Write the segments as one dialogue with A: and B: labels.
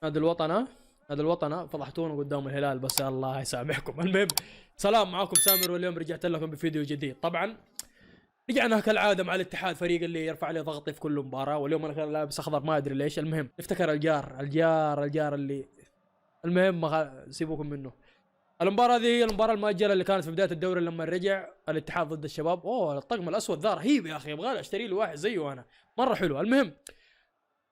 A: هذا الوطن هذا الوطن فضحتونا قدام الهلال، بس الله يسامحكم. المهم سلام، معاكم سامر، واليوم رجعت لكم بفيديو جديد. طبعا رجعنا كالعاده مع الاتحاد، فريق اللي يرفع لي ضغطي في كل مباراه، واليوم انا كان لابس اخضر ما ادري ليش. المهم نفتكر الجار اللي المهم ما سيبوكم منه. المباراة هذه هي المباراة المؤجلة اللي كانت في بداية الدوري لما رجع الاتحاد ضد الشباب. اوه الطقم الاسود ذا رهيب يا اخي، يبغى اشتري له واحد زيه انا، مرة حلو. المهم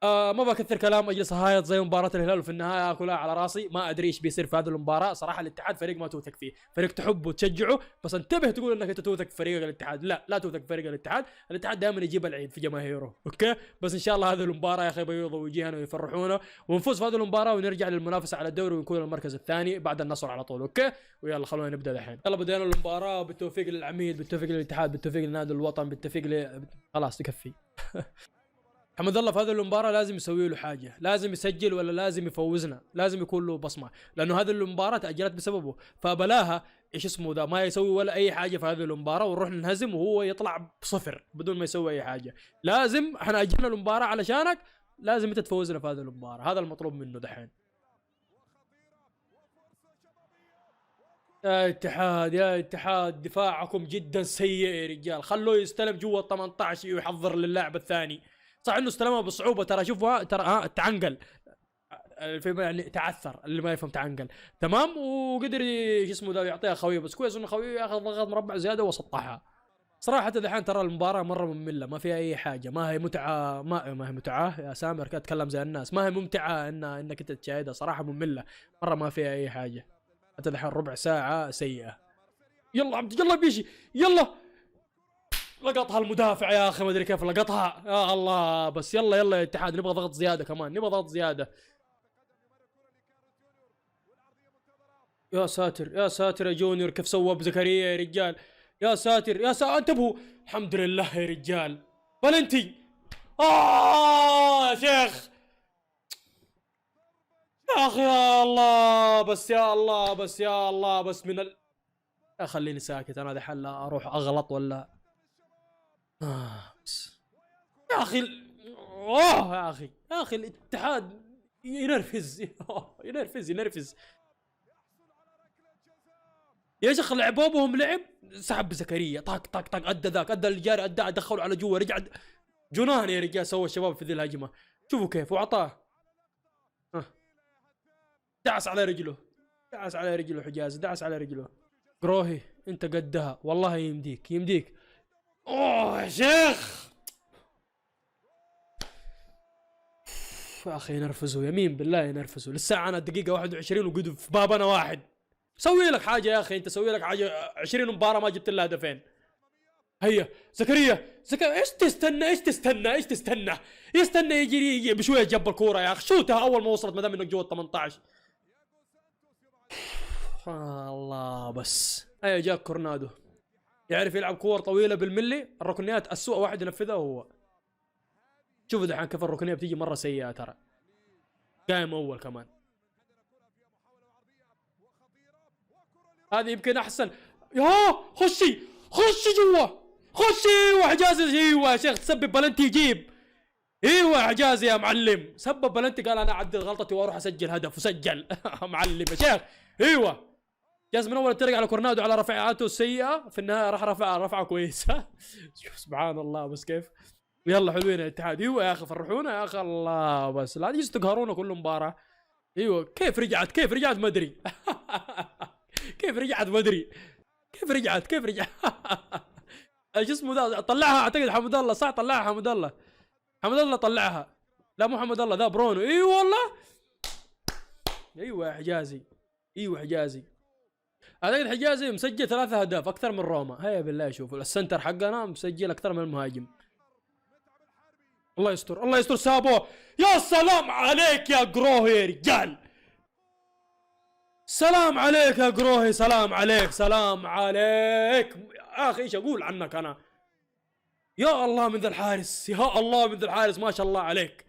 A: ما بكثر كلام، اجلس هايط زي مباراة الهلال وفي النهاية اكلها على راسي. ما ادري ايش بيصير في هذه المباراة صراحة. الاتحاد فريق ما توثق فيه، فريق تحبه وتشجعه، بس انتبه تقول انك انت توثق في فريق الاتحاد. لا توثق في فريق الاتحاد. الاتحاد دائما يجيب العيد في جماهيره، اوكي؟ بس ان شاء الله هذه المباراة يا اخي بيوضوا وجيهنا ويفرحونا ونفوز في هذه المباراة ونرجع للمنافسة على الدوري ونكون المركز الثاني بعد النصر على طول، اوكي؟ ويلا خلونا نبدا الحين. يلا بدينا المباراة. بالتوفيق للعميد، بالتوفيق للاتحاد، بالتوفيق لنادي الوطن، بالتوفيق خلاص تكفي. حمد الله في هذه المباراة لازم يسوي له حاجة، لازم يسجل ولا لازم يفوزنا، لازم يكون له بصمة، لأنه هذه المباراة تأجلت بسببه. فبلاها ايش اسمه ذا ما يسوي ولا أي حاجة في هذه المباراة ونروح ننهزم وهو يطلع بصفر بدون ما يسوي أي حاجة. لازم احنا أجلنا المباراة علشانك، لازم انت تفوزنا في هذه المباراة، هذا المطلوب منه دحين. يا اتحاد دفاعكم جدا سيء يا رجال، خلوه يستلم جوا ال 18 ويحضر للاعب الثاني. صح انه استلمها بصعوبه، ترى شوفوا ترى تعنقل في يعني تعثر، اللي ما يفهم تعنقل تمام، وقدر شو اسمه ذا يعطيها خويه، بس كويس انه خويه ياخذ ضغط مربع زياده وسطحها. صراحه دحين ترى المباراه مره ممله، ما فيها اي حاجه، ما هي متعه، ما هي متعه يا سامر، اتكلم زي الناس، ما هي ممتعه انك انت تشاهدها، صراحه ممله مره، ما فيها اي حاجه. حتى دحين ربع ساعه سيئه. يلا عبد يلا بيجي يلا، لقطها المدافع يا اخي، ما ادري كيف لقطها يا الله. بس يلا يا اتحاد، نبغى ضغط زياده كمان، نبغى ضغط زياده. يا ساتر يا ساتر يا جونيور، كيف سوى بزكريا يا رجال. يا ساتر يا ساتر، انتبهوا، الحمد لله يا رجال. فالنتي يا شيخ، يا اخي يا الله، بس يا الله، بس يا الله، بس خليني ساكت انا دحين، لا اروح اغلط ولا بس. يا اخي يا اخي الاتحاد ينرفز. ينرفز يا شيخ. لعبوبهم لعب، سحب زكريا طاق طاق طاق، ادى ذاك، ادى الجاري، ادى دخلوا على جوا، رجع جنان يا رجال. سوى الشباب في ذي الهجمه، شوفوا كيف واعطاه، دعس على رجله، حجاز دعس على رجله. قروهي انت قدها والله، يمديك. اوه يا شيخ، يا اخي ينرفزوا، يمين بالله ينرفزوا. للساعه انا الدقيقه 21 وقدوا في بابنا واحد. سوي لك حاجه يا اخي، انت سوي لك حاجه. 20 مباراه ما جبت لها هدفين. هيا زكريا ايش تستنى يستنى يجي بشويه، جاب الكوره يا اخي، شوتها اول ما وصلت ما دام انك جوا ال 18. الله، بس هيا جاك كورنادو يعرف يلعب كور طويله بالملي. الركنيات اسوء واحد ينفذها هو. شوفوا دحين كيف الركنيه بتيجي مره سيئه، ترى قايم اول كمان. هذه يمكن احسن. يا خشي جوا، خشي وحجازي. ايوه يا شيخ، تسبب بلنتي يجيب. ايوه يا حجازي يا معلم، سبب بلنتي، قال انا اعدل غلطتي واروح اسجل هدف، وسجل. معلم يا شيخ. ايوه جاز من اول الترق على كورنادو على رفعاته السيئه، في النهايه راح رفعه كويسه. شوف سبحان الله، بس كيف. يلا حلوين الاتحاد. ايوه يا اخي فرحونا يا اخي، الله، بس لا تجلسوا تقهرونا كل مباراه. ايوه كيف رجعت ما ادري. كيف رجعت ايش اسمه ذا طلعها، اعتقد حمد الله، صح طلعها حمد الله طلعها. لا مو حمد الله، ذا برونو. اي والله. ايوه يا حجازي، اعتقد حجازي مسجل 3 اهداف اكثر من روما. هيا بالله شوفوا السنتر حقنا مسجل اكثر من المهاجم. الله يستر سابو. يا سلام عليك يا قروهي يا رجال، سلام عليك يا قروهي، سلام عليك يا اخي. ايش اقول عنك انا؟ يا الله من ذا الحارس، ما شاء الله عليك.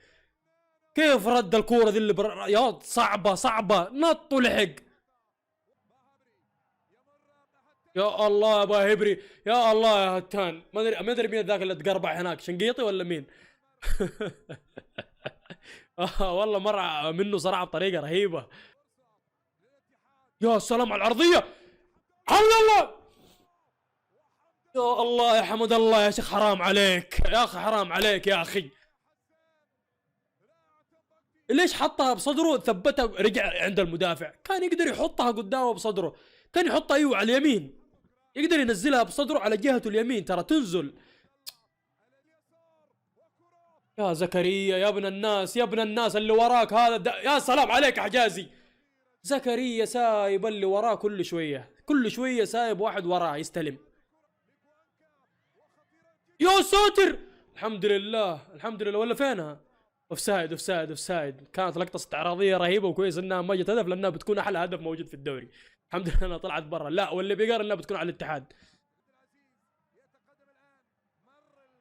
A: كيف رد الكوره ذي اللي يا صعبه نط ولحق. يا الله يا ابا هبري، يا الله يا هتان، ما ادري مين ذاك اللي تقربع هناك، شنقيطي ولا مين؟ والله مرة منه صراحة بطريقة رهيبة. يا سلام على العرضية، حول الله. يا الله يا حمد الله يا شيخ، حرام عليك يا اخي، حرام عليك يا اخي. ليش حطها بصدره؟ ثبتها رجع عند المدافع، كان يقدر يحطها قدامه بصدره، كان يحطها ايوه على اليمين، يقدر ينزلها بصدره على جهته اليمين ترى تنزل. يا زكريا يا ابن الناس، يا ابن الناس اللي وراك هذا يا سلام عليك يا حجازي. زكريا سايب اللي وراه كل شوية، كل شوية سايب واحد وراه يستلم. يا ساتر، الحمد لله الحمد لله. ولا فينها؟ اوفسايد اوفسايد اوفسايد. كانت لقطة استعراضية رهيبة، وكويس انها ما جت هدف لانها بتكون احلى هدف موجود في الدوري. الحمد لله انها طلعت برا، لا واللي بيقار انها بتكون على الاتحاد.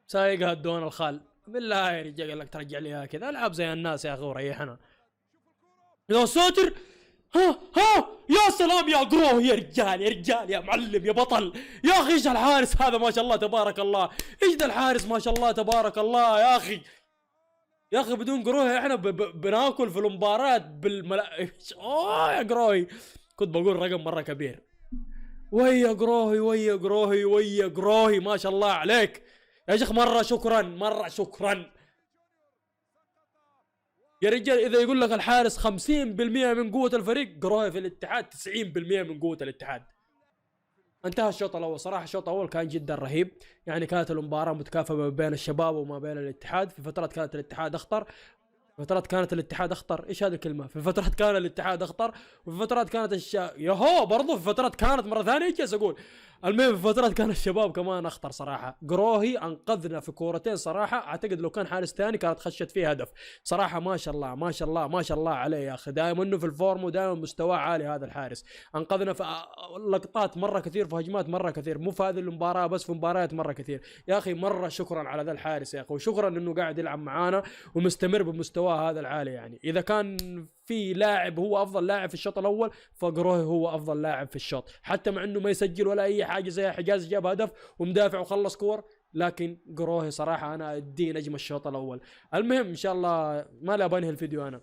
A: سايقها الدون الخال بالله يا رجال، قال لك ترجع لي اياها كذا، العب زي الناس يا اخي وريحنا. يا ساتر، ها يا سلام يا جرو، يا رجال يا رجال يا معلم يا بطل. يا اخي ايش الحارس هذا ما شاء الله تبارك الله، ايش ذا الحارس ما شاء الله تبارك الله يا اخي. يا اخي بدون جروهي احنا بناكل في المباراة اوه يا جروهي، كنت بقول رقم مرة كبير. ويا جروهي ويا جروهي ويا جروهي، ما شاء الله عليك يا شيخ، مرة شكرا مرة شكرا. يا رجال اذا يقول لك الحارس 50% من قوة الفريق، جروهي في الاتحاد 90% من قوة الاتحاد. انتهى الشوط الاول، صراحة الشوط الاول كان جدا رهيب، يعني كانت المباراة متكافئة ما بين الشباب وما بين الاتحاد. في فترات كانت الاتحاد اخطر، فترات كانت الاتحاد اخطر، ايش هذه الكلمة؟ في فترات كان الاتحاد اخطر، وفي فترات كانت يهو برضو في فترات كانت مرة ثانية ايش اقول. المهم في فترات كان الشباب كمان اخطر صراحة. جروهي انقذنا في كورتين صراحة، اعتقد لو كان حارس ثاني كانت خشت فيه هدف صراحة. ما شاء الله ما شاء الله ما شاء الله عليه يا اخي، دائما انه في الفورم ودائما مستواه عالي هذا الحارس. انقذنا في لقطات مرة كثير، في هجمات مرة كثير، مو في هذه المباراة بس، في مباريات مرة كثير يا اخي. مرة شكرا على ذا الحارس يا اخي، وشكرا انه قاعد يلعب معانا ومستمر بمستواه هذا العالي. يعني اذا كان في لاعب هو افضل لاعب في الشوط الاول، فجروهي هو افضل لاعب في الشوط، حتى مع انه ما يسجل ولا اي حاجه زي حجاز جاب هدف ومدافع وخلص كور، لكن جروهي صراحه انا اديه نجم الشوط الاول. المهم ان شاء الله ما لا بنهي الفيديو انا.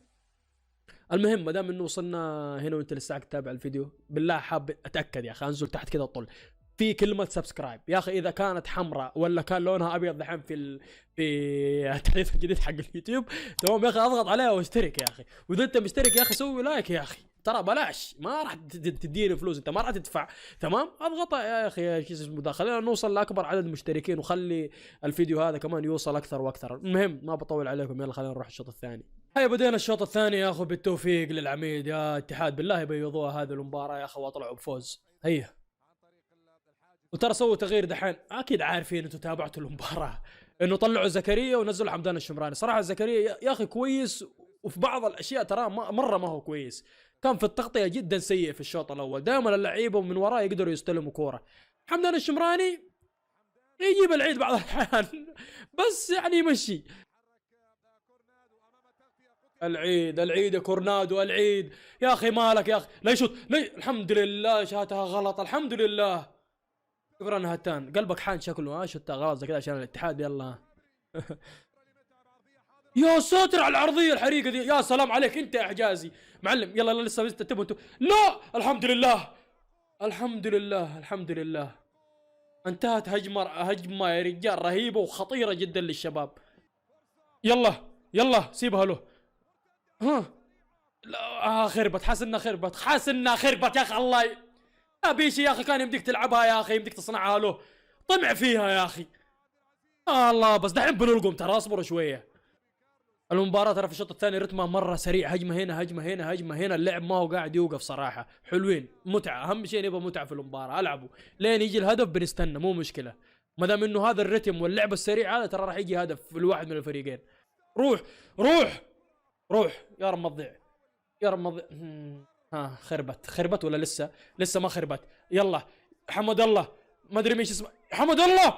A: المهم ما دام انه وصلنا هنا وانت لسه تتابع الفيديو، بالله حاب اتاكد يا اخي، انزل تحت كذا طل في كلمة سبسكرايب يا اخي، اذا كانت حمراء ولا كان لونها ابيض دحين في التحديث الجديد حق اليوتيوب، تمام يا اخي اضغط عليها واشترك يا اخي، واذا انت مشترك يا اخي سوي لايك يا اخي، ترى بلاش، ما راح تديني فلوس، انت ما راح تدفع، تمام؟ اضغط يا اخي ايش اسمه ده، خلينا نوصل لاكبر عدد مشتركين، وخلي الفيديو هذا كمان يوصل اكثر واكثر. المهم ما بطول عليكم، يلا خلينا نروح الشوط الثاني. هيا بدينا الشوط الثاني يا اخو، بالتوفيق للعميد يا اتحاد، بالله بيضوها هذه المباراة يا اخي واطلعوا بفوز. هيا، وترى سووا تغيير دحين، اكيد عارفين انتم تابعتوا المباراه، انه طلعوا زكريا ونزلوا حمدان الشمراني. صراحه زكريا يا اخي كويس، وفي بعض الاشياء ترى مره ما هو كويس، كان في التغطيه جدا سيء في الشوط الاول، دائما اللعيبه من وراه يقدروا يستلموا كوره. حمدان الشمراني يجيب العيد بعض الاحيان بس يعني يمشي. العيد العيد يا كورنادو، العيد يا اخي، مالك يا اخي، لا يشوت الحمد لله شاتها غلط، الحمد لله. شكرا هتان، قلبك حان شكله، شتها غلط زي كذا عشان الاتحاد. يلا يا ساتر على العرضيه الحريقه دي، يا سلام عليك انت يا حجازي معلم. يلا لسه تبوا انتوا، لا الحمد لله الحمد لله الحمد لله. انتهت هجمه يا رجال رهيبه وخطيره جدا للشباب. يلا يلا سيبها له. ها لا خربت، حاسس انها خربت، حاسس انها خربت يا اخي. الله ابيشي يا اخي، كان يمديك تلعبها يا اخي، يمديك تصنعها له، طمع فيها يا اخي. الله بس دحين بنلقم ترى، اصبروا شويه. المباراة ترى في الشوط الثاني رتمها مرة سريع، هجمة هنا هجمة هنا هجمة هنا، اللعب ما هو قاعد يوقف صراحة، حلوين متعة، أهم شيء نبغى متعة في المباراة، ألعبوا لين يجي الهدف بنستنى مو مشكلة، ما دام إنه هذا الرتم واللعب السريع هذا ترى راح يجي هدف في الواحد من الفريقين. روح روح روح يا رب ما تضيع، يا رب ما تضيع. ها خربت ولا لسه ما خربت. يلا حمد الله، ما ادري ايش اسمه، حمد الله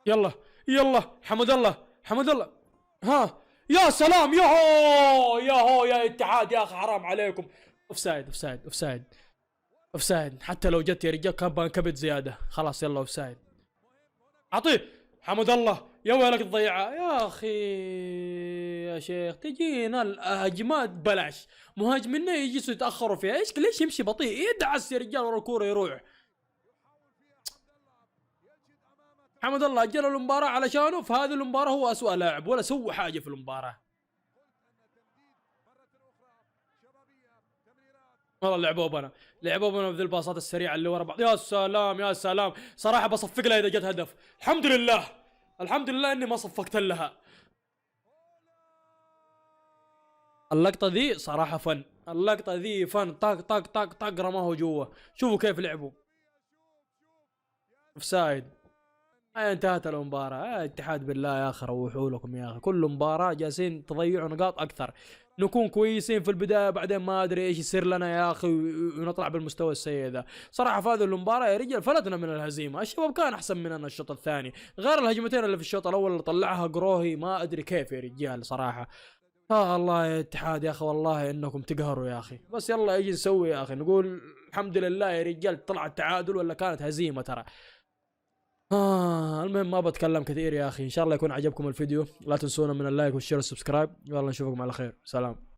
A: يلا يلا حمد الله. ها يا سلام، يا هو يا اتحاد يا اخي حرام عليكم. اوفسايد اوفسايد اوفسايد. اوفسايد، حتى لو جت يا رجال كان بانكبت زياده. خلاص يلا اوفسايد. اعطيه حمد الله، يا ويلك تضيعها يا اخي. يا شيخ تجينا الهجمات بلاش، مهاجمنا يجلسوا يتاخروا فيها. ايش ليش يمشي بطيء؟ يدعس يا رجال ورا الكوره يروح. حمد الله اجل المباراه علشانه في هذه المباراه هو اسوء لاعب، ولا سوى حاجه في المباراه. والله لعبوا بنا بذي الباصات السريعه اللي ورا بعض. يا سلام يا سلام، صراحه بصفق لها اذا جت هدف. الحمد لله الحمد لله اني ما صفقت لها. اللقطه ذي صراحه فن، اللقطه ذي فن. طاق طاق طاق طاق رماه جوا. شوفوا كيف لعبوا. اوفسايد. انتهت المباراة. اتحاد بالله يا اخي روحوا لكم يا اخي، كل مباراة جالسين تضيعوا نقاط اكثر. نكون كويسين في البداية بعدين ما ادري ايش يصير لنا يا اخي ونطلع بالمستوى السيء ذا. صراحة في هذه المباراة يا رجال فلتنا من الهزيمة. الشباب كان احسن مننا الشوط الثاني، غير الهجمتين اللي في الشوط الاول اللي طلعها قروهي ما ادري كيف يا رجال صراحة. الله يا اتحاد يا اخي والله انكم تقهروا يا اخي. بس يلا ايش نسوي يا اخي؟ نقول الحمد لله يا رجال طلع التعادل ولا كانت هزيمة ترى. المهم ما بتكلم كثير يا اخي. ان شاء الله يكون عجبكم الفيديو، لا تنسونا من اللايك والشير والسبسكرايب. يلا نشوفكم على خير، سلام.